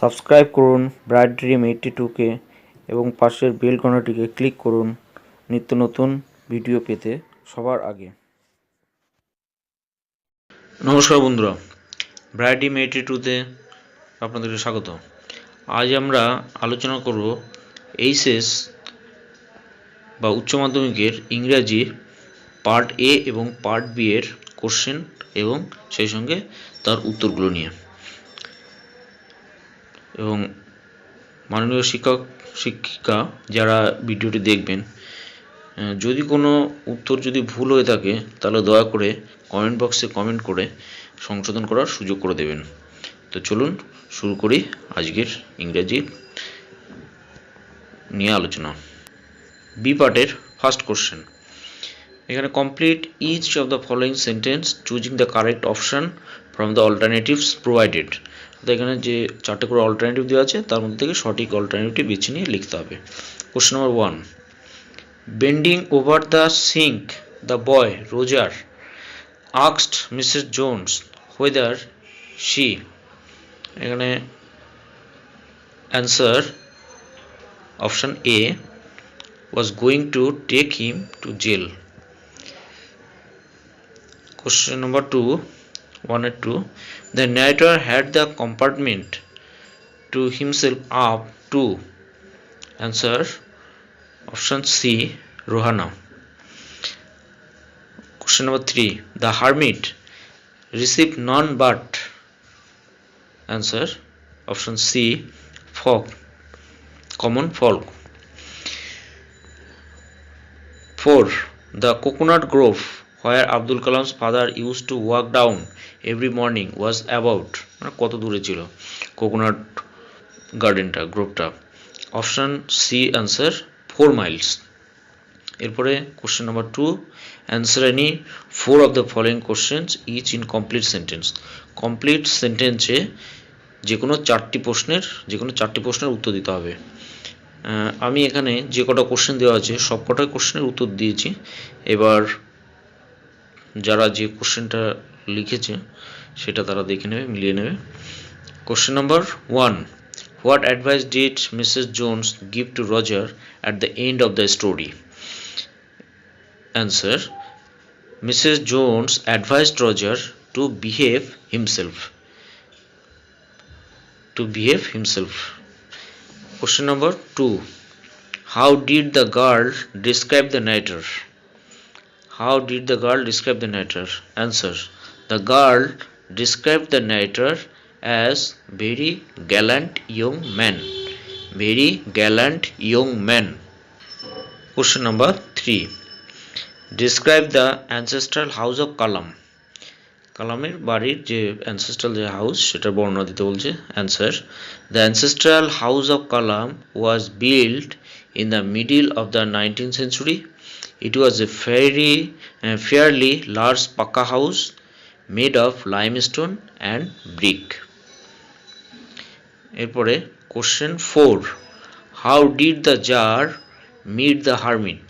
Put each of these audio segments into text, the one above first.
Subscribe করুন bright dream 82কে এবং পাশের বেল ঘন্টাটিকে ক্লিক করুন নিত্য নতুন ভিডিও পেতে সবার আগে। নমস্কার বন্ধুরা, ব্রাইট ড্রিম 82তে আপনাদেরকে স্বাগত। আজ আমরা আলোচনা করব এইচএস বা উচ্চ মাধ্যমিকের ইংরাজি পার্ট এ এবং পার্ট বি এর কোশ্চেন এবং সেই সঙ্গে তার উত্তরগুলো নিয়ে। এবং মাননীয় শিক্ষক শিক্ষিকা যারা ভিডিওটি দেখবেন, যদি কোনো উত্তর যদি ভুল হয়ে থাকে তাহলে দয়া করে কমেন্ট বক্সে কমেন্ট করে সংশোধন করার সুযোগ করে দেবেন। তো চলুন শুরু করি আজকের ইংরেজি নিয়ে আলোচনা। বি পার্টের ফার্স্ট কোশ্চেন। এখানে complete each of the following sentence choosing the correct option from the alternatives provided. তো এখানে যে চারটে করে অল্টারনেটিভ দেওয়া আছে তার মধ্যে থেকে সঠিক অল্টারনেটিভ বেছে নিয়ে লিখতে হবে। Question number 1, bending over the sink, the boy, Roger, asked Mrs. Jones whether she, এখানে answer option A, was going to take him to jail. Question number 2, 1 and 2, the narrator had the compartment to himself up to, answer option C, Rohana. Question number 3, the hermit received none but, answer option C, folk, common folk. 4, the coconut grove where Abdul Kalam's father used to walk down every morning was about, কত দূরে ছিল coconut গার্ডেনটা, গ্রোভটা? Option C, answer 4 miles. এরপরে question number 2, answer any 4 of the following questions each in complete sentence. Complete সেন্টেন্সে যে কোনো চারটি প্রশ্নের উত্তর দিতে হবে। আমি এখানে যে কটা কোশ্চেন দেওয়া আছে সব কটা কোশ্চেনের উত্তর দিয়েছি। এবার যারা যে কোশ্চেনটা লিখেছে সেটা তারা দেখে নেবে, মিলিয়ে নেবে। Question number 1, what advice did Mrs Jones give to Roger at the end of the story? Answer, Mrs. Jones advised Roger to behave himself. Question number 2, how did the girl describe the narrator? Answer, the girl described the narrator as very gallant young man. Question number 3, describe the ancestral house of কালামের বাড়ির যে ancestral যে house সেটার বর্ণনা দিতে বলছে। Answer, the ancestral house of Kalam was build in the middle of the 19th century. It was a fairly large পাকা house made of limestone and brick. এরপরে question 4, how did the jar meet the hermit?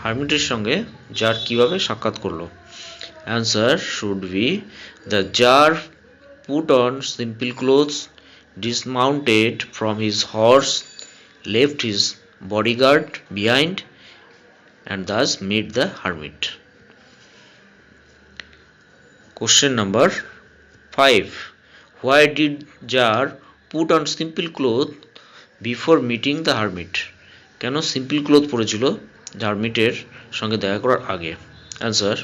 হারমিটের সঙ্গে jar কিভাবে সাক্ষাৎ করলো? Answer should be, the jar put on simple clothes, dismounted from his horse, left his bodyguard behind, and thus met the hermit. Question number 5, why did jar put on simple clothes before meeting the hermit? কেন simple cloth পরেছিল হারমিটের সঙ্গে দেখা করার আগে? Answer,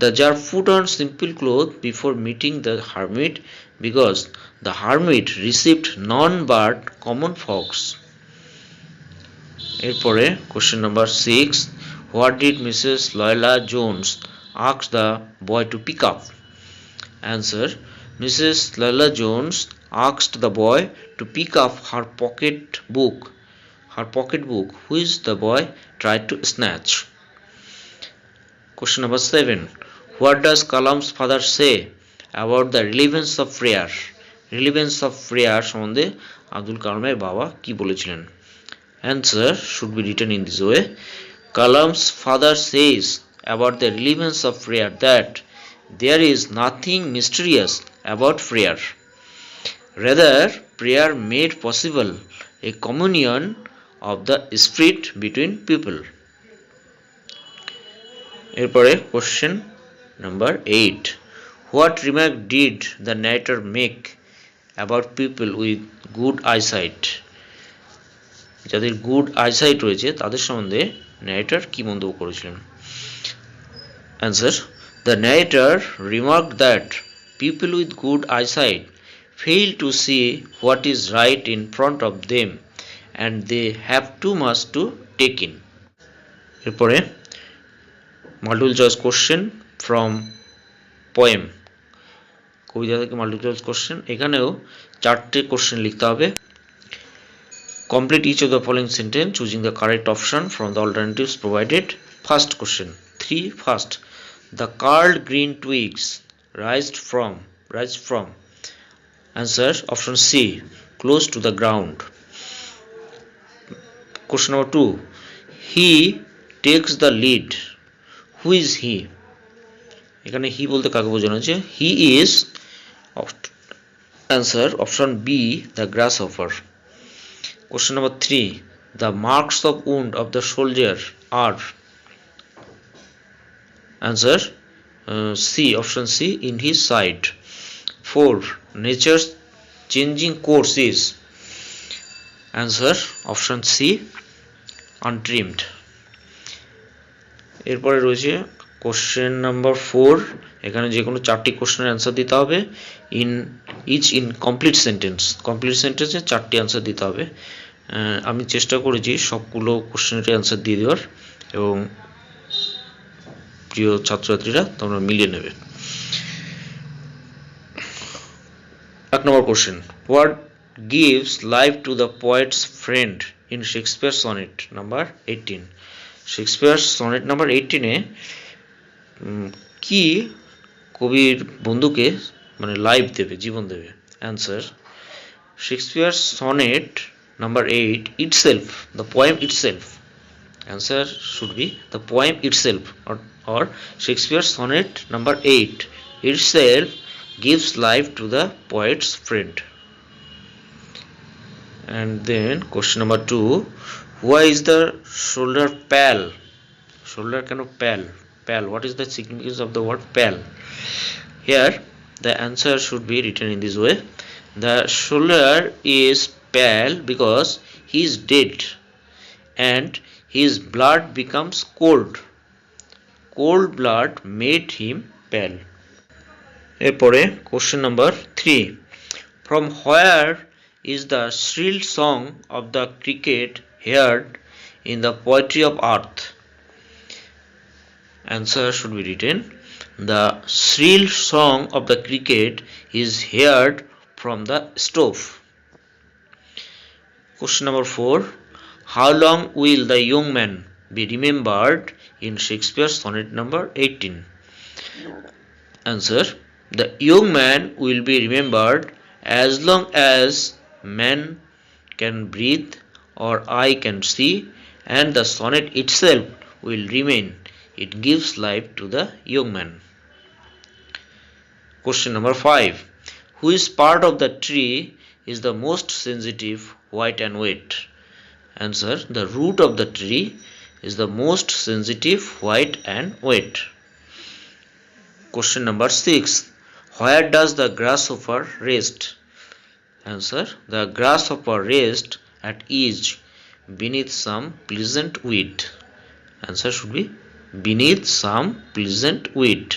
the jar put on simple clothes before meeting the hermit because the hermit received none but common folks. এরপরে question number 6, what did Mrs. Loyola Jones ask the boy to pick up? Answer, Mrs. Loyola Jones asked the boy to pick up her pocket book which the boy tried to snatch. Question number 7, what does Kalam's father say about the relevance of prayer? সম্বন্ধে আব্দুল কালামের বাবা কি বলেছিলেন? Answer should be written in this way, Kalam's father says about the relevance of prayer that there is nothing mysterious about prayer. Rather, prayer made possible a communion of the spirit between people. এরপরে question number 8. What remark did the narrator make about people with good eyesight? যাদের good eyesight রয়েছে তাদের সম্বন্ধে narrator কি মন্তব্য করেছিলেন? Answer: the narrator remarked that people with good eyesight fail to see what is right in front of them and they have too much to take in. এরপরে multiple choice question from poem, কবিতা থেকে multiple choice question. এখানেও 4টে question লিখতে হবে। Complete each of the following sentence choosing the correct option from the alternatives provided. First question 3. First, the curled green twigs rise from. Answer option C, close to the ground. Question number 2. He takes the lead. Who is he? এখানে he বলতে কাকে বোঝানো হচ্ছে? He is answer option B, the grasshopper. Question number 3. The marks of wound of the soldier are. Answer C, option C, in his side. 4. Nature's changing course is. Answer option C, untrimmed. এরপরে রয়েছে question number 4। এখানে যে কোনো 4টি কোশ্চেনের answer দিতে হবে in complete sentence. Complete সেন্টেন্সে 4টি অ্যান্সার দিতে হবে। আমি চেষ্টা করেছি সবগুলো কোশ্চেনের অ্যান্সার দিয়ে দেওয়ার, এবং প্রিয় ছাত্রছাত্রীরা তোমরা মিলিয়ে নেবে। 1 number question, what gives life to the poet's friend in Shakespeare sonnet number 18? Shakespeare sonnet number 18-এ কি কবির বন্ধুকে মানে লাইফ দেবে, জীবন দেবে? Answer Shakespeare sonnet number 8 itself, the poem itself. Answer should be the poem itself, or Shakespeare's sonnet number 8 itself gives life to the poet's friend. And then question number 2, why is the shoulder pale? Shoulder kind of pale. What is the significance of the word pale? Here the answer should be written in this way: the shoulder is pale because he is dead and his blood becomes cold. Cold blood made him pale. এরপরে question number 3, from where is the shrill song of the cricket heard in the poetry of earth? Answer should be written: the shrill song of the cricket is heard from the stove. Question number 4, how long will the young man be remembered in Shakespeare's sonnet number 18? Answer, the young man will be remembered as long as man can breathe or eye can see, and the sonnet itself will remain. It gives life to the young man. Question number 5, which part of the tree is the most sensitive, white and wet? Answer, the root of the tree is the most sensitive, white and wet. Question number 6, where does the grasshopper rest? Answer, the grasshopper rests at ease beneath some pleasant weed. Answer should be beneath some pleasant weed.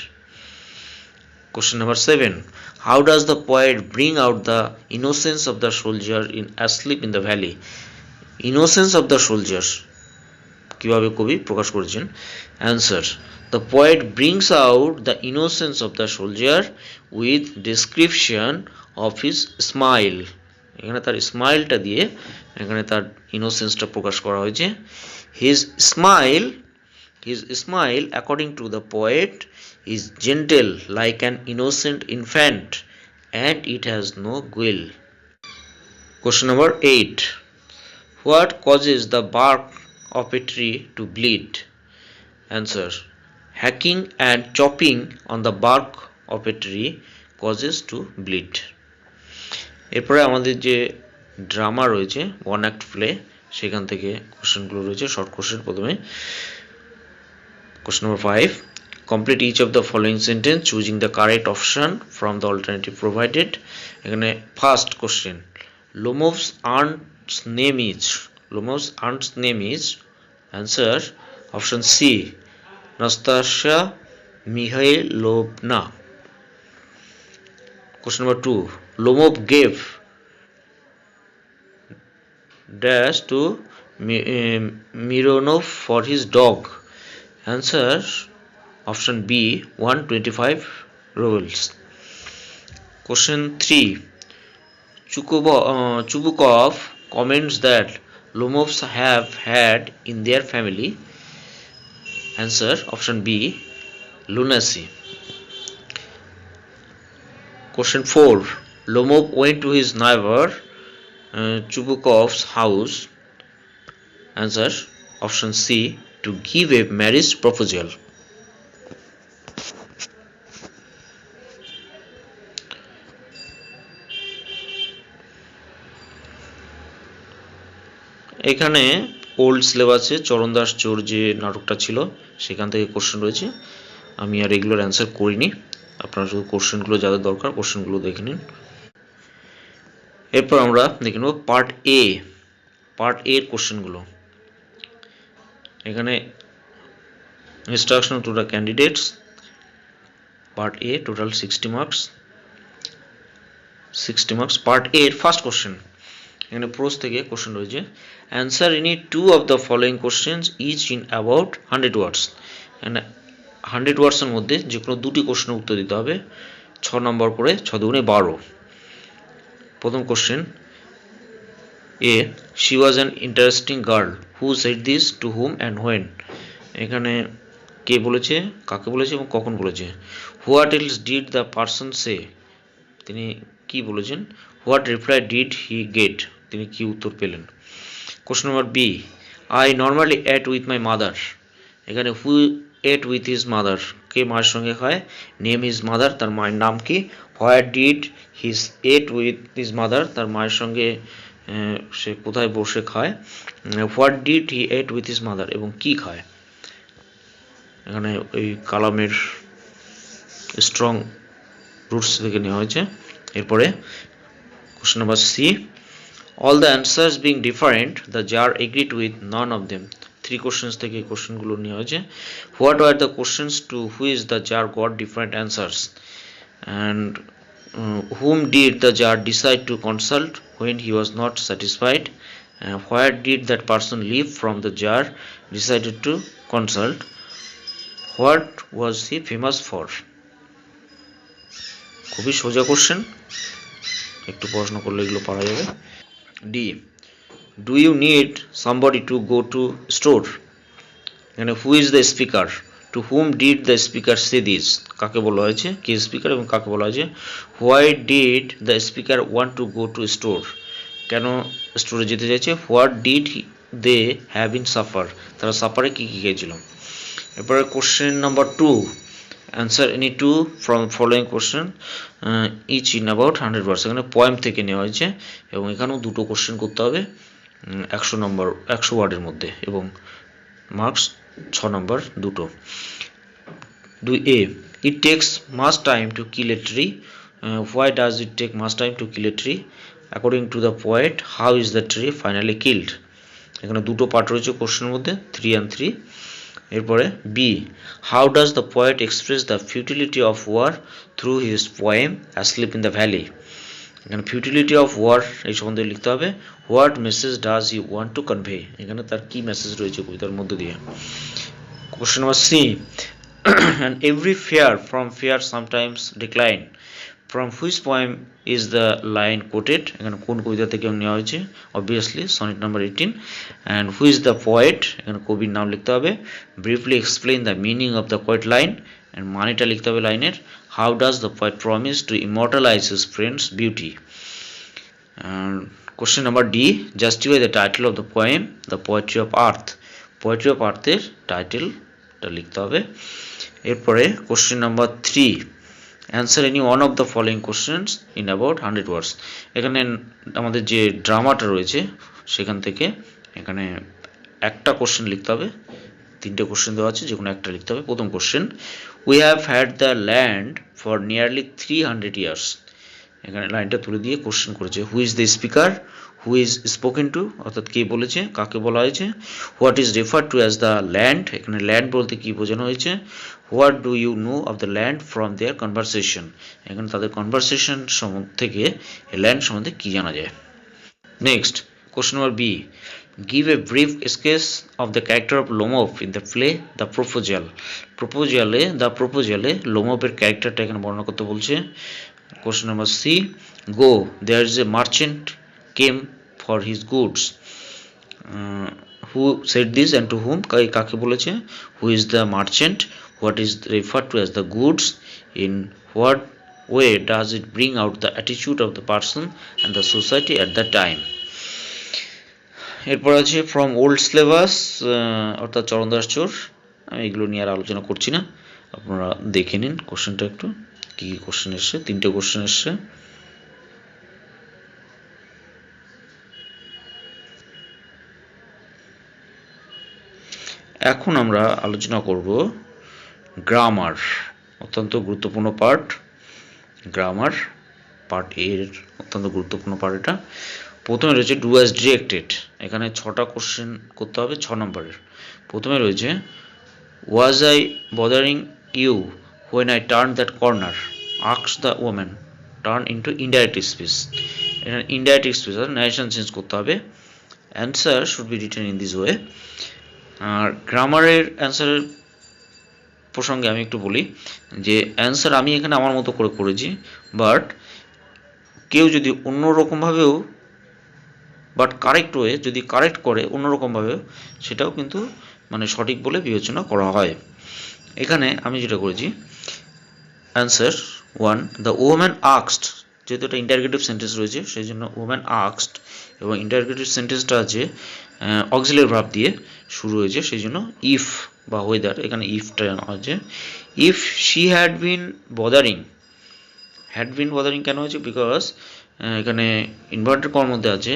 Question number 7, how does the poet bring out the innocence of the soldier in asleep in the valley? Innocence of the soldier কিভাবে কবি প্রকাশ করেছেন? Answer, the poet brings out the innocence of the soldier with description of his smile. এখানে তার স্মাইলটা দিয়ে এখানে তার ইনোসেন্সটা প্রকাশ করা হয়েছে। his smile according to the poet is gentle like an innocent infant and it has no guile. Question number 8, what causes the bark of a tree to bleed? Answer, hacking and chopping on the bark of a tree causes to bleed. এরপরে আমাদের যে drama রয়েছে one act play, সেখান থেকে কোশ্চেনগুলো রয়েছে short question. প্রথমে question number 5, complete each of the following sentence choosing the correct option from the alternative provided. এখানে first question, Lomov's aunt's name is answer option C, Nastasia Mihailovna. Question number 2, Lomov gave dash to Mironov for his dog. Answer option B, 125 rubles. Question 3, Chubukov comments that Lomovs have had in their family. Answer option B, lunacy. Question 4, Lomov went to his neighbor Chubukov's house. Answer option C, to give a marriage proposal. এখানে old সিলেবাসে চরণদাস চোর যে নাটকটা ছিল সেখান থেকে question রয়েছে, আমি আর এগুলোর অ্যান্সার করিনি, আপনারা শুধু কোশ্চেনগুলো যাদের দরকার কোশ্চেনগুলো দেখে নিন। এরপর আমরা দেখে নেব পার্ট এর কোশ্চেনগুলো। এখানে instruction to the candidates, part A, total 60 marks. Part A এর ফার্স্ট কোশ্চেন, এখানে প্রোস থেকে কোশ্চেন রয়েছে, answer any 2 of the following questions each in about 100 words. এখানে 100 ওয়ার্ডসের মধ্যে যে কোনো দুটি কোশ্চেনের উত্তর দিতে হবে, 6 নম্বর করে, 6 দুগুণে 12। প্রথম question A, she was an interesting girl, who said this, to whom and when. এখানে কে বলেছে, কাকে বলেছে এবং কখন বলেছে। What else did the person say, তিনি কি বলেছেন। What reply did he get, তিনি কি উত্তর পেলেন। Question number B, I normally ate with my mother. এখানে who ate with his mother, কে মায়ের সঙ্গে খায়। নেম হিজ মাদার, তার মায়ের নাম কি। What did his at with his mother, তার মায়ের সঙ্গে সে কোথায় বসে খায়। What did he at with his mother, এবং কি খায়। এখানে ওই কালামের স্ট্রং রুটস থেকে নেওয়া হয়েছে। এরপরে question number C, all the answers being different the tsar agreed with none of them. 3 questions থেকে কোশ্চেনগুলো নেওয়া হয়েছে। What were the questions to which the tsar got different answers, and whom did the jar decide to consult when he was not satisfied, where did that person leave from the jar decided to consult, what was he famous for। খুবই সোজা question, একটু পড়াশোনা করলে এগুলো পারা যাবে। D, do you need somebody to go to store. এখানে who is the speaker, to whom did the speaker say this, কাকে বলা হয়েছে, কে স্পিকার এবং কাকে বলা হয়েছে। Why did the speaker want to go to store, কেন স্টোরে যেতে চাইছে। What did they have in supper, তারা সাফারে কী কী খেয়েছিল। এরপরে question number 2, answer any 2 from following question each in about 100 words. এখানে পোয়েম থেকে নেওয়া হয়েছে এবং এখানেও দুটো কোশ্চেন করতে হবে 100 ওয়ার্ডের মধ্যে, এবং মার্কস 6 নম্বর দুটো। 2a, it takes much time to kill a tree. Why does it take much time to kill a tree? According to the poet, how is the tree finally killed? এখানে দুটো part রয়েছে কোশ্চেনের মধ্যে, 3 and 3। এরপরে B, how does the poet express the futility of war through his poem asleep in the valley. এখানে futility of war এই সম্বন্ধে লিখতে হবে। What message does he want to convey, এখানে তার কি মেসেজ রয়েছে কবিতার মধ্যে দিয়ে। Question number C, and every fear from fear sometimes decline, from which poem is the line quoted? এখানে কোন কবিতা থেকে নেওয়া হয়েছে, obviously sonnet number 18। and who is the poet, এখানে কবির নাম লিখতে হবে। briefly explain the meaning of the quote line, and মানেটা লিখতে হবে লাইনের। how does the poet promise to immortalize his friend's beauty? and question number D, justify the title of the poem the poetry of earth। poetry of earth এর টাইটেলটা লিখতে হবে। এরপরে question number 3, answer any one of the following questions in about 100 words. এখানে আমাদের যে ড্রামাটা রয়েছে সেখান থেকে এখানে একটা কোশ্চেন লিখতে হবে, তিনটে কোশ্চেন দেওয়া আছে, যে কোনো একটা লিখতে হবে। প্রথম question, we have had the land for nearly 300 years. এখানে লাইনটা তুলে দিয়ে কোশ্চেন করেছে, who is the speaker, who is spoken to, অর্থাৎ কে বলেছে, কাকে বলা হয়েছে, what is refer to as the land, এখানে ল্যান্ড বলতে কি বোঝানো হয়েছে, what do you know of the land from their conversation, এখানে তাদের কনভারসেশন থেকে ল্যান্ড সম্বন্ধে কি জানা যায়। Next question number B, give a brief sketch of the character of Lomov in the play The Proposal. The Proposal লোমোভের ক্যারেক্টারটা এখানে বর্ণনা করতে বলছে। Question number C, go, there is a merchant came for his goods. Who said this and to whom, কাকে বলেছে, who is the merchant, what is referred to as the goods, in what way does it bring out the attitude of the person and the society at the time. এরপর আছে from old syllabus, অর্থাৎ চরণদাস চোর। আমি এগুলো নিয়ে আর আলোচনা করছি না, আপনারা দেখে নিন কোশ্চেনটা একটু, কী কী কোশ্চেন এসছে, তিনটে কোশ্চেন এসছে। এখন আমরা আলোচনা করব গ্রামার, অত্যন্ত গুরুত্বপূর্ণ পার্ট, গ্রামার পার্ট এর অত্যন্ত গুরুত্বপূর্ণ পার্ট এটা। প্রথমে রয়েছে ডু অ্যাজ ডিরেক্টেড, এখানে 6টা কোশ্চেন করতে হবে 6 নম্বরের। প্রথমে রয়েছে was I bothering you when I turn that corner, ask the woman, turn into indirect speech, এখানে ইনডাইরেক্ট স্পিচ ন্যারেশন চেঞ্জ করতে হবে। Answer should be written in this way. আর গ্রামারের অ্যান্সারের প্রসঙ্গে আমি একটু বলি যে অ্যান্সার আমি এখানে আমার মতো করে করেছি, বাট কেউ যদি অন্যরকমভাবেও, বাট কারেক্ট ওয়ে যদি কারেক্ট করে অন্যরকমভাবে, সেটাও কিন্তু মানে সঠিক বলে বিবেচনা করা হয়। এখানে আমি যেটা করেছি, অ্যান্সার 1, দ্য ওম্যান আস্কড, যেহেতু এটা ইন্টারগেটিভ সেন্টেন্স রয়েছে সেই জন্য ওম্যান আস্কড, এবং ইন্টারগেটিভ সেন্টেন্সটা আছে অক্সিলারি ভার্ব দিয়ে শুরু হয়েছে, সেই জন্য ইফ বা ওয়েদার, এখানে ইফটা আছে। If she had been bothering, had been bothering কেন হয়েছে, বিকজ এখানে ইনভার্টেড কমার মধ্যে আছে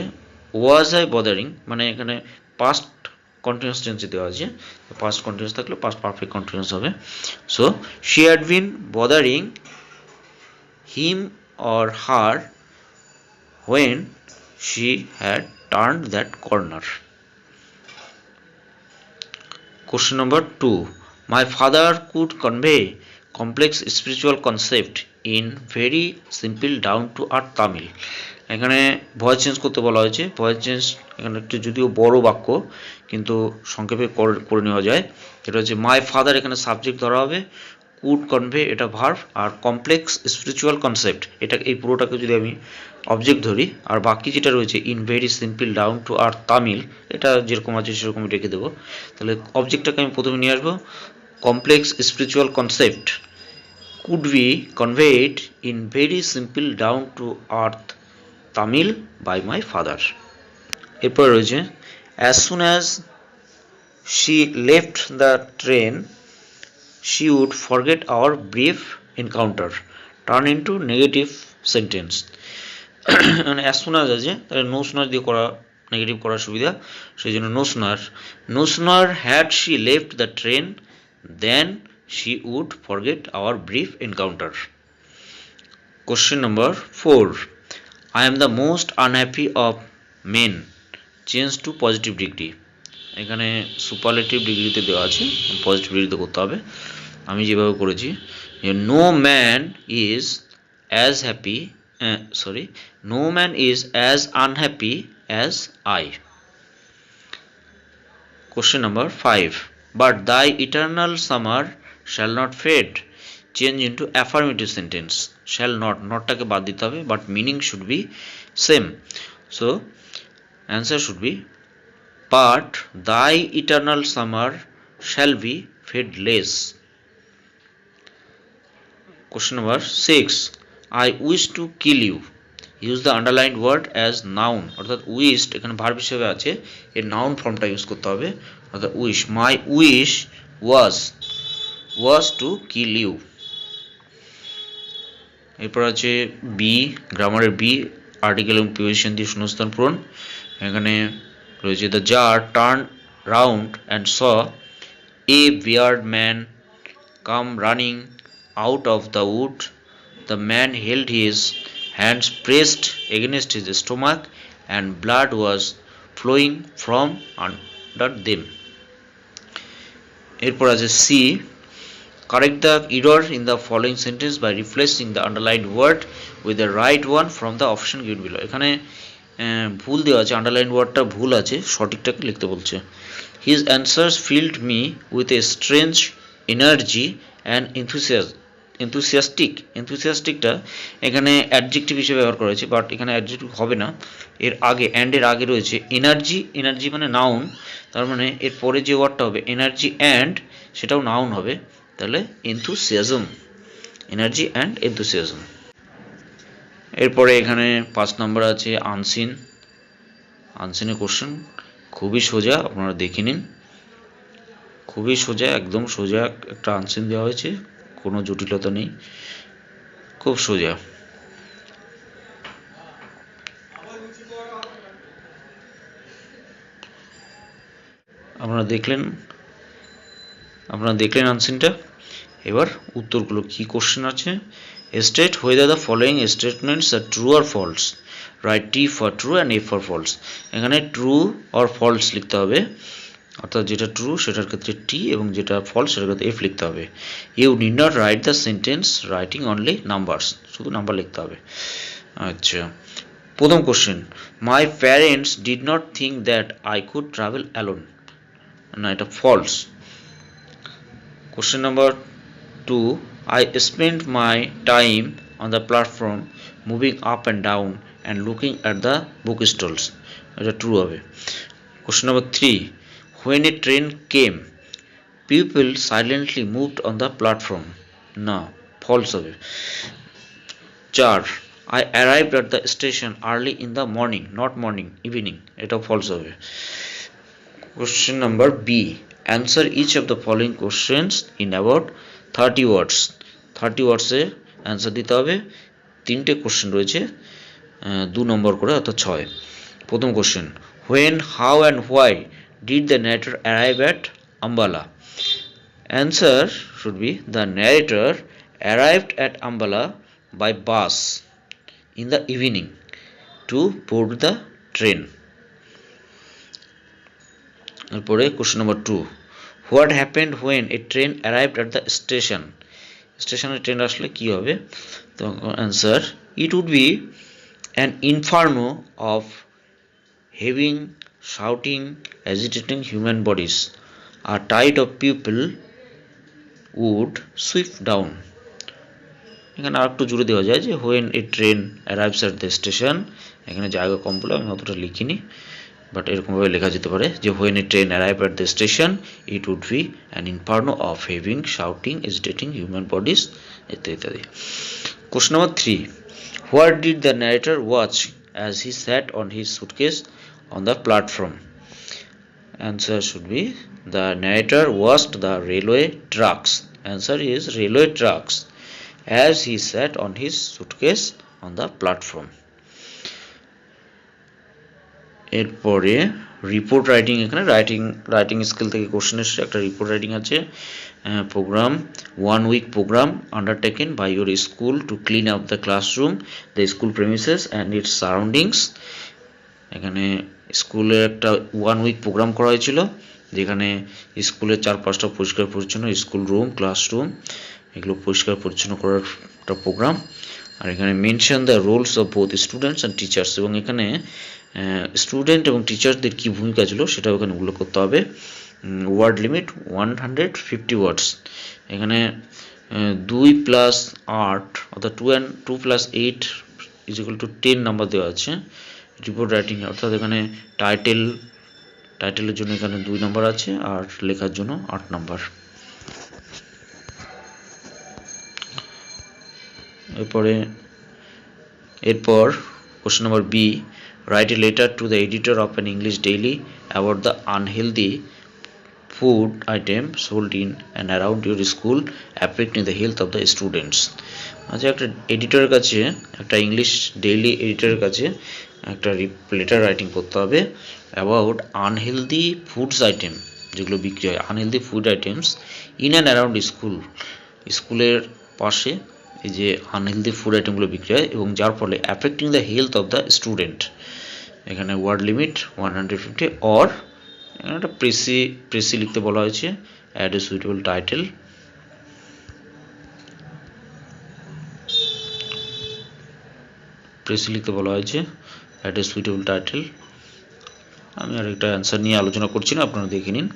ওয়াজ আই বদারিং, মানে এখানে পাস্ট কন্টিনিউয়াস টেন্সে দেওয়া আছে, পাস্ট কন্টিনিউয়াস থাকলে পাস্ট পারফেক্ট কন্টিনিউয়াস হবে। So she had been bothering him or her when she had turned that corner. Question number 2, my father could convey complex spiritual concept in very simple down to earth Tamil. এখানে voice change করতে বলা হয়েছে, voice change এখানে একটু যদিও বড় বাক্য কিন্তু সংক্ষেপে করে নেওয়া যায়। এটা হচ্ছে মাই ফাদার, এখানে সাবজেক্ট ধরা হবে, কুড কনভে এটা ভার্ব, আর কমপ্লেক্স স্পিরিচুয়াল কনসেপ্ট এটা, এই পুরোটাকে যদি আমি অবজেক্ট ধরি, আর বাকি যেটা রয়েছে in very simple down to earth Tamil, এটা যেরকম আছে সেরকমই রেখে দেবো। তাহলে অবজেক্টটাকে আমি প্রথমে নিয়ে আসবো, complex spiritual concept could be conveyed in very simple down to earth Tamil by my father. এরপর রয়েছে as soon as she left the train she would forget our brief encounter, turn into negative sentence. মানে as soon as আছে তাহলে no sooner দিয়ে করা negative করার সুবিধা, সেই জন্য no sooner had she left the train then she would forget our brief encounter. Question number 4, I am the most unhappy of men, change to positive degree, এখানে superlative ডিগ্রিতে দেওয়া আছে, পজিটিভ ডিগ্রিতে করতে হবে। আমি যেভাবে করেছি, no man is as happy, no man is as unhappy as I. Question number 5, but thy eternal summer shall not fade, change into affirmative sentence, shall not, নটটাকে বাদ দিতে হবে, but meaning should be same. So answer should be but thy eternal summer shall be fadeless. Question number 6, I wish to kill you, use the underlined word as noun, অর্থাৎ wished এখানে verb হিসেবে আছে, এর noun ফর্মটা use করতে হবে, অর্থাৎ wish, my wish was to kill you. এরপর আছে বি, গ্রামারের বি, আর্টিকেল এবং প্রিপোজিশন দিয়ে শূন্যস্থান পূরণ। এখানে রয়েছে the tsar turn round and saw a beard man come running out of the wood. The man held his hands pressed against his stomach, and blood was flowing from under them. এরপর আছে C, correct the error in the following sentence by replacing the underlined word with the right one from the option given below. এখানে ভুল দেওয়া আছে, underline ওয়ার্ডটা ভুল আছে, সঠিকটাকে লিখতে বলছে। His answers filled me with a strange energy and enthusiasticটা এখানে অ্যাডজেক্টিভ হিসেবে ব্যবহার করা হয়েছে, বাট এখানে অ্যাডজেক্টিভ হবে না, এর আগে অ্যান্ডের আগে রয়েছে এনার্জি। এনার্জি মানে নাউন, তার মানে এর পরে যে ওয়ার্ডটা হবে এনার্জি অ্যান্ড, সেটাও নাউন হবে, তাহলে এনথুসিয়াজম, এনার্জি অ্যান্ড এনথুসিয়াজম। এরপরে এখানে 5 নম্বর আছে আনসিন। আনসিনের কোশ্চেন খুবই সোজা, আপনারা দেখে নিন, খুবই সোজা, একদম সোজা একটা আনসিন দেওয়া হয়েছে, কোনো জটিলতা নেই, খুব সোজা। আপনারা দেখলেন আনসিনটা। এবার উত্তরগুলো কি কোশ্চেন আছে। State whether the following statements are true or false. Write T for true and F for false. এখানে ট্রু or false লিখতে হবে, অর্থাৎ যেটা ট্রু সেটার ক্ষেত্রে টি এবং যেটা ফলস সেটার ক্ষেত্রে এফ লিখতে হবে। You need not write the sentence writing only numbers, শুধু নাম্বার লিখতে হবে। আচ্ছা, প্রথম question, my parents did not think that I could travel alone, না এটা false. Question number 2, I spent my time on the platform moving up and down and looking at the book stalls, এটা true হবে। Question number 3, when a train came people silently moved on the platform, না false হবে। 4, I arrived at the station early in the morning, not morning, evening, এটা false হবে। Question number B, answer each of the following questions in about 30 words. 30 words A answer দিতে হবে। তিনটে question রয়েছে, 2 নম্বর করে, অর্থাৎ 6। প্রথম question, when, how and why did the narrator arrive at Ambala? Answer should be the narrator arrived at Ambala by bus in the evening to board the train. এরপরে question number 2, what happened when a train arrived at the station? স্টেশনে train আসলে কি হবে? তো answer, it would be an inferno of having, shouting, agitating human bodies. A tide of people would sweep down. এখানে আর একটু জুড়ে দেওয়া যায় যে when a train arrives at the station, এখানে জায়গা কম বলে আমি অতটা লিখিনি, বাট এরকমভাবে লেখা যেতে পারে যে when a train arrived at the station it would be an inferno of having, shouting, agitating human bodies, ইত্যাদি। Question number 3, what did the narrator watch as he sat on his suitcase on the platform? Answer should be the narrator watched the railway tracks. Answer is railway tracks as he sat on his suitcase on the platform. এরপরে report writing, এখানে writing skill থেকে question এসেছে, একটা report writing আছে। Program, 1 week program undertaken by your school to clean up the classroom, the school premises and its surroundings. এখানে স্কুলের একটা 1 week programme করা হয়েছিল, যেখানে স্কুলের চারপাশটা পরিষ্কার পরিচ্ছন্ন, স্কুল রুম, ক্লাসরুম, এগুলো পরিষ্কার পরিচ্ছন্ন করার একটা প্রোগ্রাম। আর এখানে mention the roles of both students and teachers, এবং এখানে স্টুডেন্ট এবং টিচারদের কী ভূমিকা ছিল সেটাও এখানে উল্লেখ করতে হবে। ওয়ার্ড লিমিট 150 ওয়ার্ডস। এখানে 2 + 8 অর্থাৎ 2 + 8 = 10 নাম্বার দেওয়া আছে রিপোর্ট রাইটিং, অর্থাৎ এখানে টাইটেলের জন্য এখানে 2 নম্বর আছে আর লেখার জন্য 8 নম্বর। এরপর question number B, write a letter to the editor of an English daily about the unhealthy food item sold in and around your school affecting the health of the students। আচ্ছা, একটা এডিটরের কাছে, একটা ইংলিশ ডেইলি এডিটরের কাছে একটা letter writing করতে হবে about unhealthy foods item, যেগুলো বিক্রি হয় unhealthy food items in and around school, স্কুলের পাশে এই যে আনহেলদি ফুড আইটেমগুলো বিক্রি হয় এবং যার ফলে affecting the health of the student. এখানে ওয়ার্ড লিমিট 150 অর এখানে একটা প্রেসি লিখতে বলা হয়েছে, add a suitable title. Precis লিখতে বলা হয়েছে, অ্যাড এ সুইটেবল টাইটেল। আমি আর একটা অ্যান্সার নিয়ে আলোচনা করছি না, আপনারা দেখে নিন।